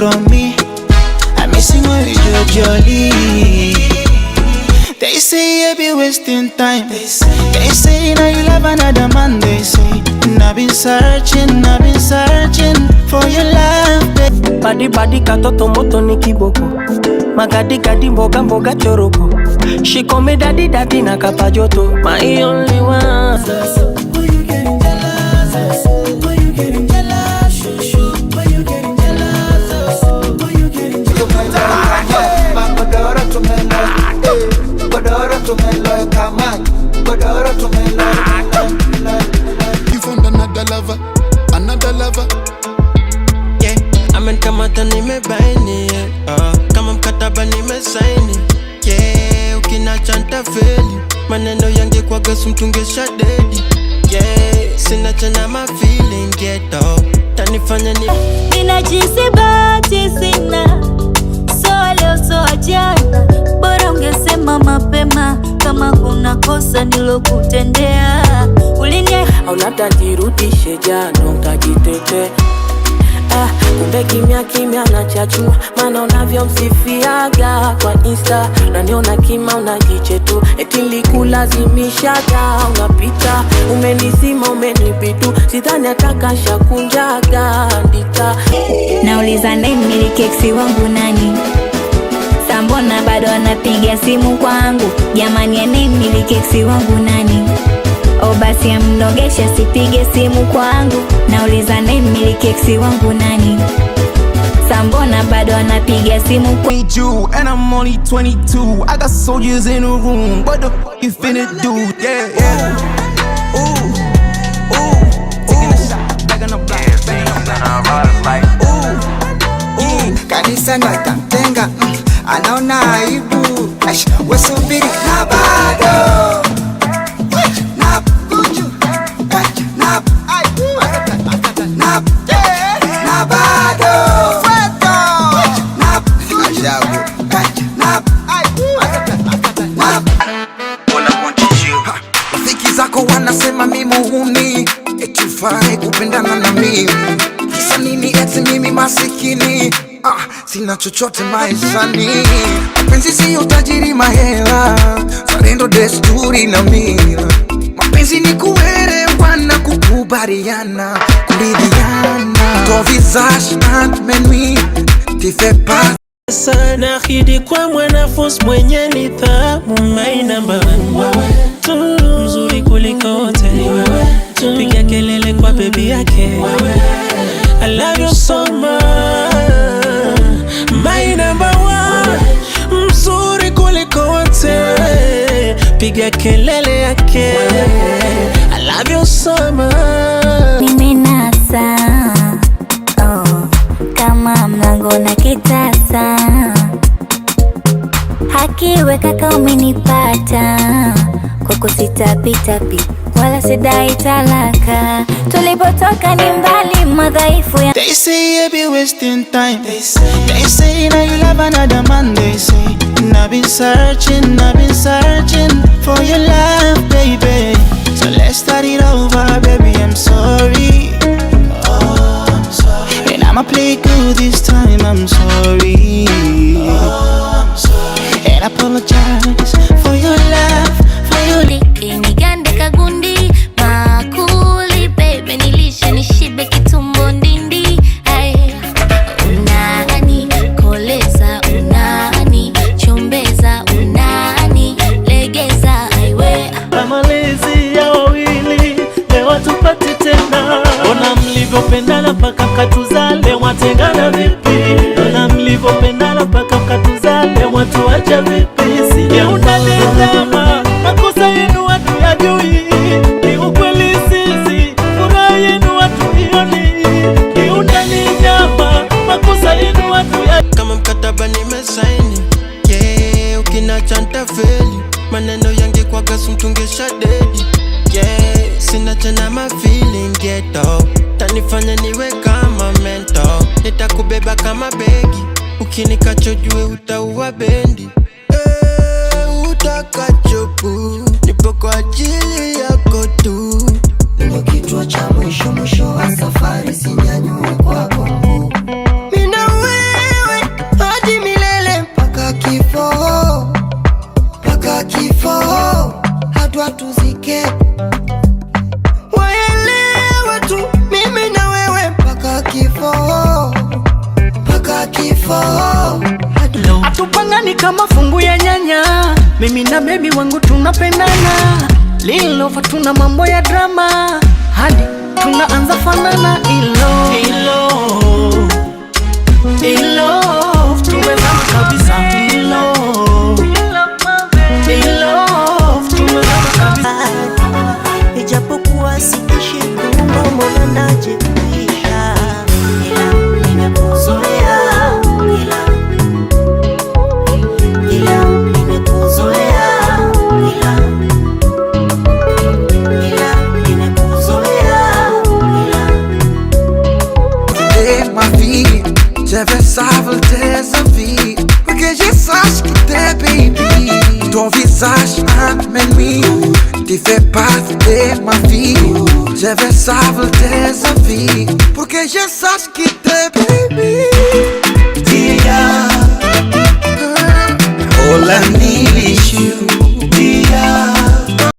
throw me. I'm missing when we jolly. They say I be wasting time. They say now you love another man. They say, and I've been searching for your love, baby. Badi katoto moto ni kiboko. Magadi mboga mboga choroko. She call me daddy na kapajoto. My only one. Why you getting jealous? Why you getting jealous? Why you getting jealous? Why you getting jealous? Godoro tumelo, come on. Godoro tumelo. You found another lover. Yeah, amenkamata nimebaini. Kama mkataba nimesaini. Yeah, ukinacha nitafeli. Maneno yange kwa gasu mtungesha dedi. Yeah, sina tena my feeling get up. Tanifanya ni ninajisi bahati sina. So leo so jana. Bora ungesema mapema kama kuna kosa nilokutendea. Ulinie au labda nirudishe jana utajitete. Kumbe kimya na chachu. Mana unavyomsifiaga kwa Insta. Unaniona kima unajichetu. Eti nilikulazimishaga unapita. Umenizima umenibidu. Sidhani atakasha kunjaga andika. nauliza name milikeksi wangu nani? Sambona bado anapiga simu kwangu. Jamani ya name milikeksi wangu nani? O basi amnogesha sipige simu kwangu. Nauliza name milikeksi wangu nani? Sambona bado anapiga simu kwa you, and I'm only 22. I got soldiers in the room. What the fuck you finna do? Yeah. Ooh. Taking a shot, back on the block. Ooh. Kanisa nitatenga, anaona aibu. Wasubiri na bado. Na bado. Rafiki zako wanasema mimi muhuni, eti ufai kupendana na mimi. Kisa nini eti mimi masikini? Sina chochote maishani. Mapenzi siyo tajiri mahela, zarendo desturi na mila. Mapenzi ni kuelewana, kukubaliana, kuridhiana. Ton visage m'ennuie, tu fais pas. Sana hidi kwa mwanafunzi mwenye nidhamu. My number one, mzuri kuliko wote. Piga kelele kwa baby yake. I love you so much. My number one, mzuri kuliko wote. Piga kelele yake. I love you so much. mimi nasa. Kama mlango na kitasa. Hakiwe kaka umenipata. Kwako sitapitapi wala sidai talaka. Tulipotoka ni mbali madhaifu ya. They say I be wasting time. They say now you love another man. They say, and I've been searching for your love, baby. So let's start it over, baby. I'm sorry. And I'ma play good this time. I'm sorry. And I apologize for your love, for your Nigande kagundi makuli baby nilishe nishibe kitumbo ndindi. Unani koleza, unani chombeza, unani legeza aiwe. Malezi ya wawili leo tupati tena. Ona mlivyopendana paka mkatuzale, watengana vipi? Ona mlivyopendana paka mkatuzale, watuacha vipi? Sije unanidama, makosa yenu watu yajui. Ni ukweli sisi, furaha yenu watu ioni. Ni unanidama, makosa yenu watu yajui. Kama mkataba nimesaini, yeah, ukinacha nitafeli. Maneno yange kwa gasu mtungesha dedi. Yeah, sina tena my feeling get up. Tanifanya niwe kama mentor. Nitakubeba kama begi, ukinikachojue utaua bendi. Utakachopu nipo kwa ajili yako tu. Ndio kituo cha mwisho wa safari, sinyanyue kwako. Mimi na wewe fall. Atupangani kama fungu ya nyanya, mimi na baby wangu tunapendana. Lilova tuna mambo ya drama, hadi tunaanza fanana. Ilo tumezama kabisa. Ilo tumezama kabisa. Ijapokuwa siishi kuumba mbona najikuisha, ila nimekuzoea, ila nimekuzoea, ila nimekuzoea, Et ma vie, j'avais ça volter sa vie, parce que je sache que t'es baby. Ton visage amène-moi, tu fais partie de ma vie. J'avais ça volter sa vie, pour que je sache que t'es baby.